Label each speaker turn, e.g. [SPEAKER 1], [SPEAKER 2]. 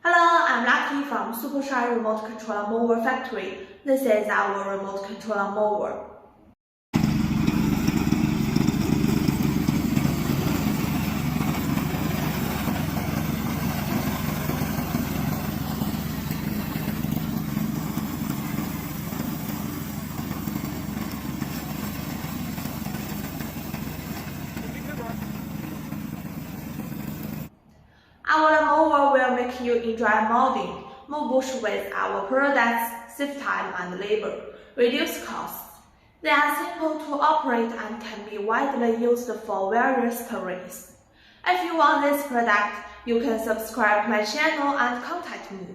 [SPEAKER 1] Hello, I'm Lucky from Super Shy Remote Controller Mower Factory. This is our remote controller mower. Our mower will make you enjoy mowing, mow bush with our products, save time and labor, reduce costs. They are simple to operate and can be widely used for various terrains. If you want this product, you can subscribe to my channel and contact me.